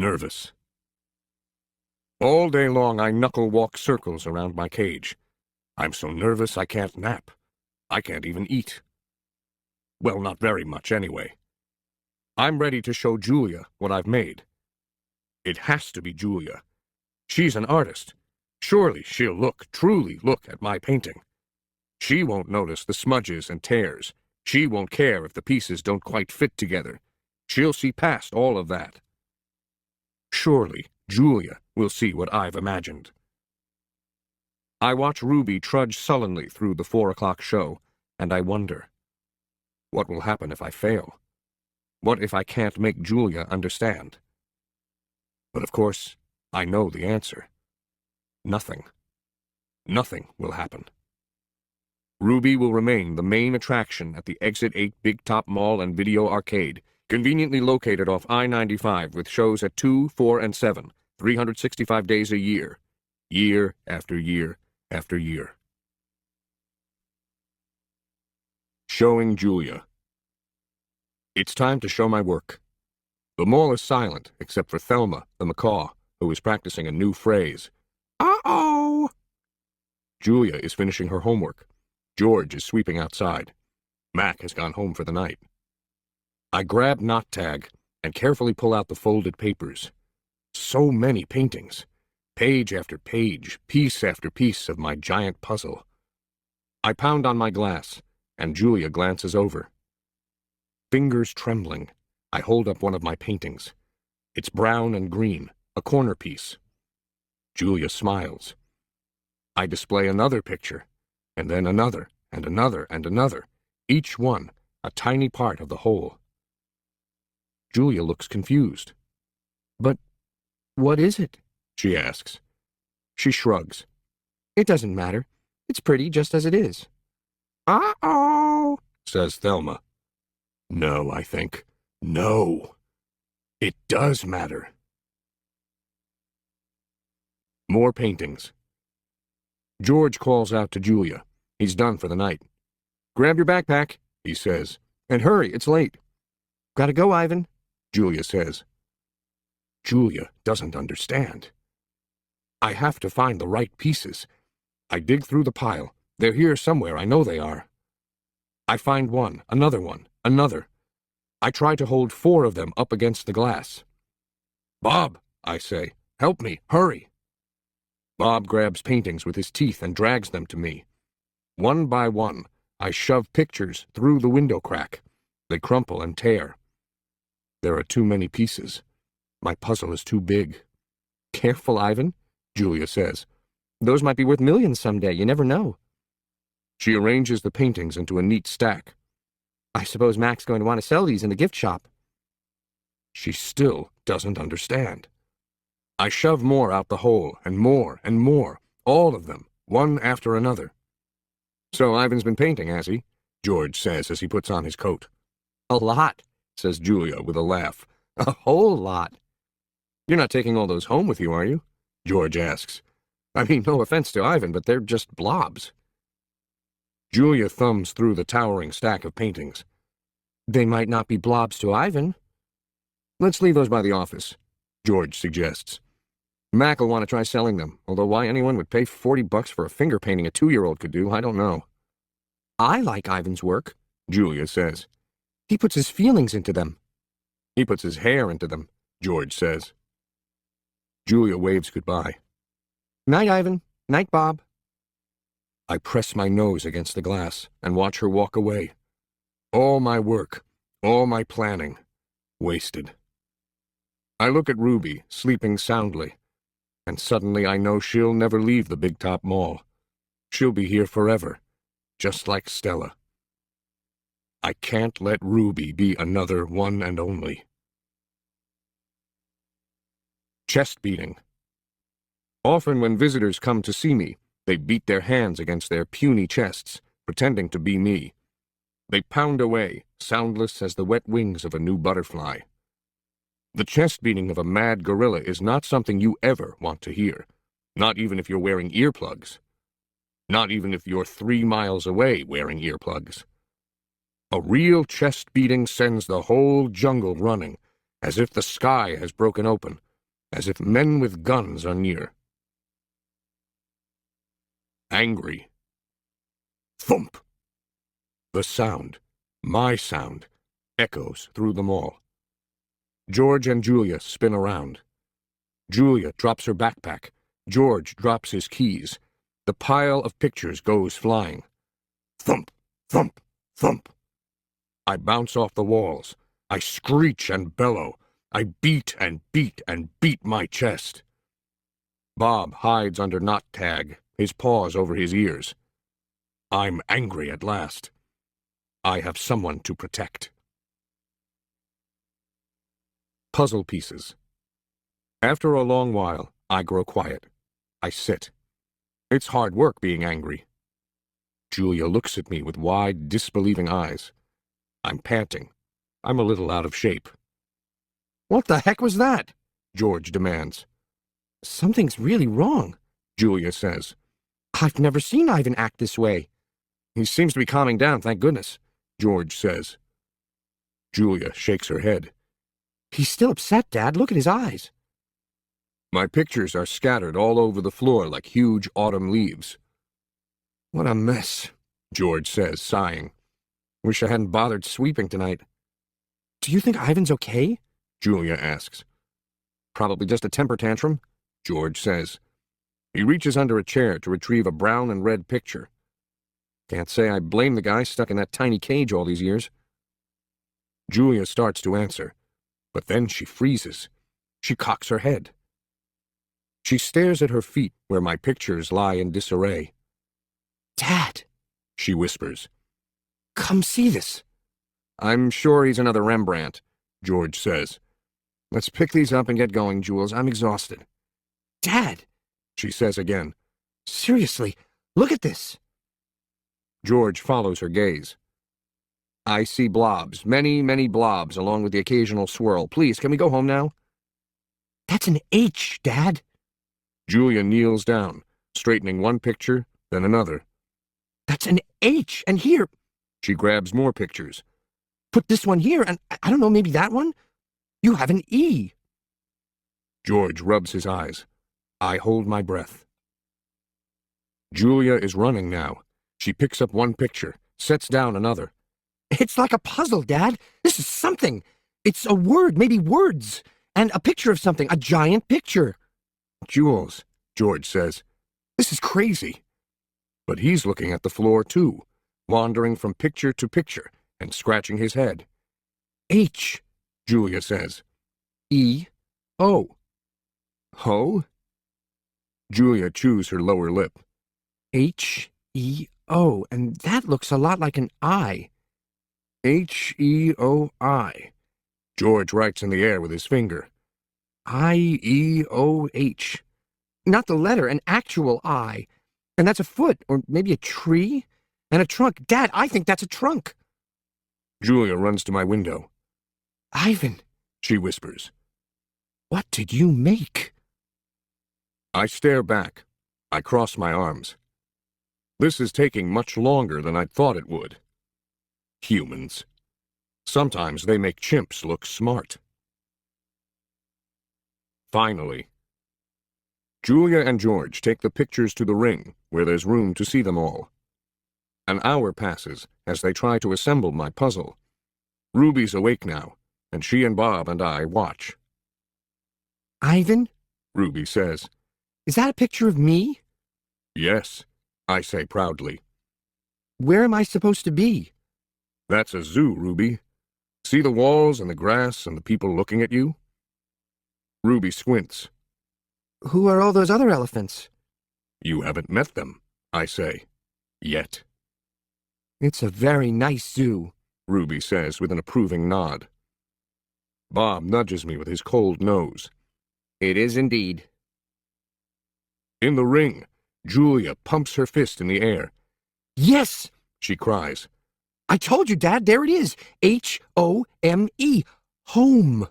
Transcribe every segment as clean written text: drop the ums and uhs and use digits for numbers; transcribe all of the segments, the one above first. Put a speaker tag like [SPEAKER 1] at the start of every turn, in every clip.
[SPEAKER 1] nervous. All day long I knuckle-walk circles around my cage. I'm so nervous I can't nap. I can't even eat. Well, not very much anyway. I'm ready to show Julia what I've made. It has to be Julia. She's an artist. Surely she'll truly look at my painting. She won't notice the smudges and tears. She won't care if the pieces don't quite fit together. She'll see past all of that. Surely Julia will see what I've imagined. I watch Ruby trudge sullenly through the 4 o'clock show, and I wonder, what will happen if I fail? What if I can't make Julia understand? But of course, I know the answer. Nothing. Nothing will happen. Ruby will remain the main attraction at the Exit 8 Big Top Mall and Video Arcade, conveniently located off I-95 with shows at 2, 4, and 7, 365 days a year. Year after year after year. Showing Julia. It's time to show my work. The mall is silent, except for Thelma, the macaw, who is practicing a new phrase. Uh-oh! Julia is finishing her homework. George is sweeping outside. Mac has gone home for the night. I grab Knot Tag and carefully pull out the folded papers. So many paintings. Page after page, piece after piece of my giant puzzle. I pound on my glass, and Julia glances over. Fingers trembling, I hold up one of my paintings. It's brown and green, a corner piece. Julia smiles. I display another picture, and then another, and another, and another, each one a tiny part of the whole. Julia looks confused. "But what is it?" she asks. She shrugs. "It doesn't matter. It's pretty just as it is." "Uh-oh," says Thelma. No, I think. No. It does matter. More paintings. George calls out to Julia. He's done for the night. "Grab your backpack," he says. "And hurry, it's late." "Gotta go, Ivan," Julia says. Julia doesn't understand. I have to find the right pieces. I dig through the pile. They're here somewhere, I know they are. I find one, another one, another. I try to hold 4 of them up against the glass. "Bob," I say, "help me, hurry." Bob grabs paintings with his teeth and drags them to me. One by one, I shove pictures through the window crack. They crumple and tear. There are too many pieces. My puzzle is too big. "Careful, Ivan," Julia says. "Those might be worth millions someday, you never know." She arranges the paintings into a neat stack. "I suppose Mac's going to want to sell these in the gift shop." She still doesn't understand. I shove more out the hole, and more, all of them, one after another. "So Ivan's been painting, has he?" George says as he puts on his coat. "A lot," says Julia with a laugh. "A whole lot." "You're not taking all those home with you, are you?" George asks. "I mean, no offense to Ivan, but they're just blobs." Julia thumbs through the towering stack of paintings. "They might not be blobs to Ivan." "Let's leave those by the office," George suggests. "Mac'll want to try selling them, although why anyone would pay $40 for a finger painting a 2-year-old could do, I don't know." "I like Ivan's work," Julia says. "He puts his feelings into them." "He puts his hair into them," George says. Julia waves goodbye. "Night, Ivan. Night, Bob." I press my nose against the glass and watch her walk away. All my work, all my planning, wasted. I look at Ruby, sleeping soundly, and suddenly I know she'll never leave the Big Top Mall. She'll be here forever, just like Stella. I can't let Ruby be another one and only. Chest beating. Often when visitors come to see me, they beat their hands against their puny chests, pretending to be me. They pound away, soundless as the wet wings of a new butterfly. The chest beating of a mad gorilla is not something you ever want to hear, not even if you're wearing earplugs. Not even if you're 3 miles away wearing earplugs. A real chest beating sends the whole jungle running, as if the sky has broken open, as if men with guns are near. Angry. Thump! The sound, my sound, echoes through them all. George and Julia spin around. Julia drops her backpack. George drops his keys. The pile of pictures goes flying. Thump, thump, thump. I bounce off the walls. I screech and bellow. I beat and beat and beat my chest. Bob hides under knot tag, his paws over his ears. I'm angry at last. I have someone to protect. Puzzle pieces. After a long while, I grow quiet. I sit. It's hard work being angry. Julia looks at me with wide, disbelieving eyes. I'm panting. I'm a little out of shape. What the heck was that? George demands. Something's really wrong, Julia says. I've never seen Ivan act this way. He seems to be calming down, thank goodness, George says. Julia shakes her head. He's still upset, Dad. Look at his eyes. My pictures are scattered all over the floor like huge autumn leaves. What a mess, George says, sighing. Wish I hadn't bothered sweeping tonight. Do you think Ivan's okay? Julia asks. Probably just a temper tantrum, George says. He reaches under a chair to retrieve a brown and red picture. Can't say I blame the guy stuck in that tiny cage all these years. Julia starts to answer, but then she freezes. She cocks her head. She stares at her feet where my pictures lie in disarray. Dad, she whispers. Come see this. I'm sure he's another Rembrandt, George says. Let's pick these up and get going, Jules. I'm exhausted. Dad, she says again. Seriously, look at this. George follows her gaze. I see blobs, many, many blobs, along with the occasional swirl. Please, can we go home now? That's an H, Dad. Julia kneels down, straightening one picture, then another. That's an H, and here... She grabs more pictures. Put this one here, and I don't know, maybe that one? You have an E. George rubs his eyes. I hold my breath. Julia is running now. She picks up one picture, sets down another. It's like a puzzle, Dad. This is something. It's a word, maybe words, and a picture of something, a giant picture. Jules, George says, this is crazy. But he's looking at the floor, too, wandering from picture to picture and scratching his head. H, Julia says. E, O. Ho? Julia chews her lower lip. H, E, O, and that looks a lot like an I. H-E-O-I. George writes in the air with his finger. I-E-O-H. Not the letter, an actual I. And that's a foot, or maybe a tree, and a trunk. Dad, I think that's a trunk. Julia runs to my window. Ivan, she whispers. What did you make? I stare back. I cross my arms. This is taking much longer than I thought it would. Humans. Sometimes they make chimps look smart. Finally. Julia and George take the pictures to the ring, where there's room to see them all. An hour passes as they try to assemble my puzzle. Ruby's awake now, and she and Bob and I watch. Ivan, Ruby says, is that a picture of me? Yes, I say proudly. Where am I supposed to be? That's a zoo, Ruby. See the walls and the grass and the people looking at you? Ruby squints. Who are all those other elephants? You haven't met them, I say. Yet. It's a very nice zoo, Ruby says with an approving nod. Bob nudges me with his cold nose. It is indeed. In the ring, Julia pumps her fist in the air. Yes, she cries. I told you, Dad, there it is. H-O-M-E. Home.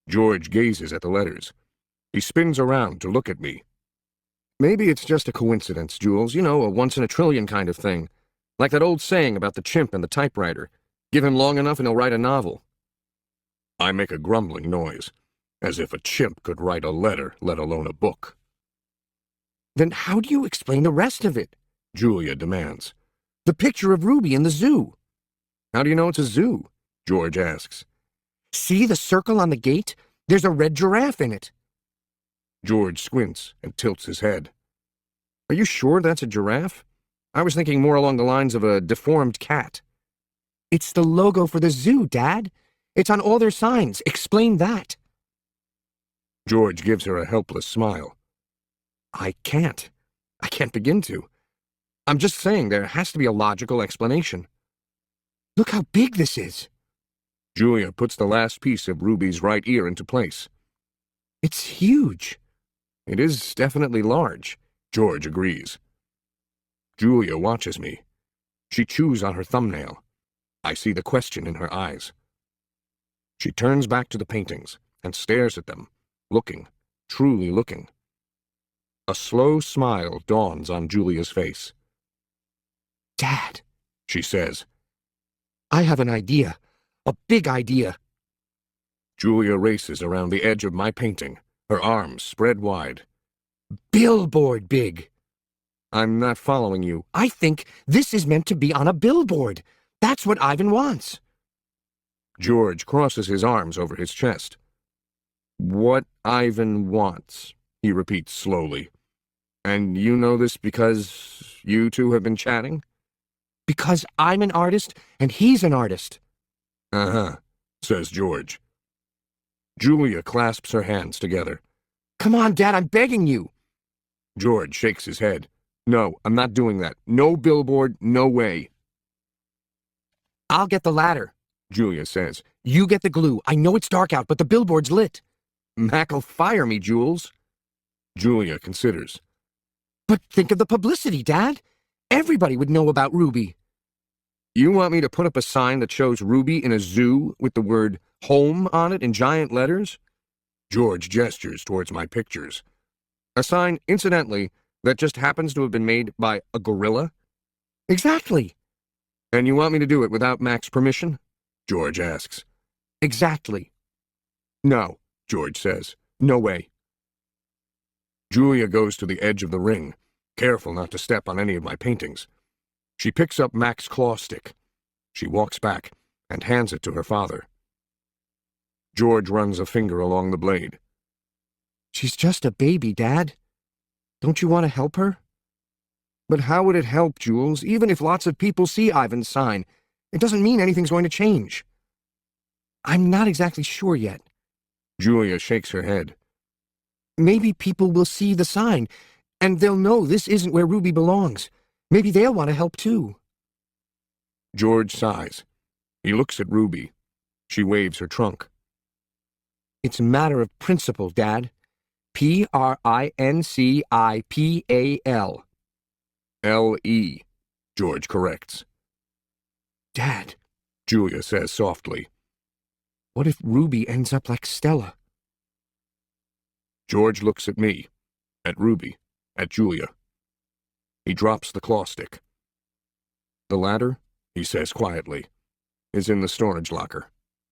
[SPEAKER 1] George gazes at the letters. He spins around to look at me. Maybe it's just a coincidence, Jules. You know, a once-in-a-trillion kind of thing. Like that old saying about the chimp and the typewriter. Give him long enough and he'll write a novel. I make a grumbling noise. As if a chimp could write a letter, let alone a book.
[SPEAKER 2] Then how do you explain the rest of it?
[SPEAKER 1] Julia demands.
[SPEAKER 2] The picture of Ruby in the zoo.
[SPEAKER 1] How do you know it's a zoo? George asks.
[SPEAKER 2] See the circle on the gate? There's a red giraffe in it.
[SPEAKER 1] George squints and tilts his head. Are you sure that's a giraffe? I was thinking more along the lines of a deformed cat.
[SPEAKER 2] It's the logo for the zoo, Dad. It's on all their signs. Explain that.
[SPEAKER 1] George gives her a helpless smile. I can't begin to. I'm just saying there has to be a logical explanation.
[SPEAKER 2] Look how big this is.
[SPEAKER 1] Julia puts the last piece of Ruby's right ear into place.
[SPEAKER 2] It's huge.
[SPEAKER 1] It is definitely large, George agrees. Julia watches me. She chews on her thumbnail. I see the question in her eyes. She turns back to the paintings and stares at them, looking, truly looking. A slow smile dawns on Julia's face.
[SPEAKER 2] Dad,
[SPEAKER 1] she says,
[SPEAKER 2] I have an idea. A big idea.
[SPEAKER 1] Julia races around the edge of my painting, her arms spread wide.
[SPEAKER 2] Billboard big.
[SPEAKER 1] I'm not following you.
[SPEAKER 2] I think this is meant to be on a billboard. That's what Ivan wants.
[SPEAKER 1] George crosses his arms over his chest. What Ivan wants, he repeats slowly. And you know this because you two have been chatting?
[SPEAKER 2] Because I'm an artist and he's an artist.
[SPEAKER 1] Uh-huh, says George. Julia clasps her hands together.
[SPEAKER 2] Come on, Dad, I'm begging you.
[SPEAKER 1] George shakes his head. No, I'm not doing that. No billboard, no way.
[SPEAKER 2] I'll get the ladder,
[SPEAKER 1] Julia says.
[SPEAKER 2] You get the glue. I know it's dark out, but the billboard's lit.
[SPEAKER 1] Mac'll fire me, Jules. Julia considers.
[SPEAKER 2] But think of the publicity, Dad. Everybody would know about Ruby.
[SPEAKER 1] You want me to put up a sign that shows Ruby in a zoo with the word home on it in giant letters? George gestures towards my pictures. A sign, incidentally, that just happens to have been made by a gorilla?
[SPEAKER 2] Exactly.
[SPEAKER 1] And you want me to do it without Mac's permission? George asks.
[SPEAKER 2] Exactly.
[SPEAKER 1] No, George says. No way. Julia goes to the edge of the ring, careful not to step on any of my paintings. She picks up Mac's claw stick. She walks back and hands it to her father. George runs a finger along the blade.
[SPEAKER 2] She's just a baby, Dad. Don't you want to help her?
[SPEAKER 1] But how would it help, Jules? Even if lots of people see Ivan's sign, it doesn't mean anything's going to change.
[SPEAKER 2] I'm not exactly sure yet.
[SPEAKER 1] Julia shakes her head.
[SPEAKER 2] Maybe people will see the sign, and they'll know this isn't where Ruby belongs. Maybe they'll want to help too.
[SPEAKER 1] George sighs. He looks at Ruby. She waves her trunk.
[SPEAKER 2] It's a matter of principle, Dad. Principal.
[SPEAKER 1] L-E, George corrects.
[SPEAKER 2] Dad,
[SPEAKER 1] Julia says softly.
[SPEAKER 2] What if Ruby ends up like Stella?
[SPEAKER 1] George looks at me, at Ruby, at Julia. He drops the claw stick. The ladder, he says quietly, is in the storage locker.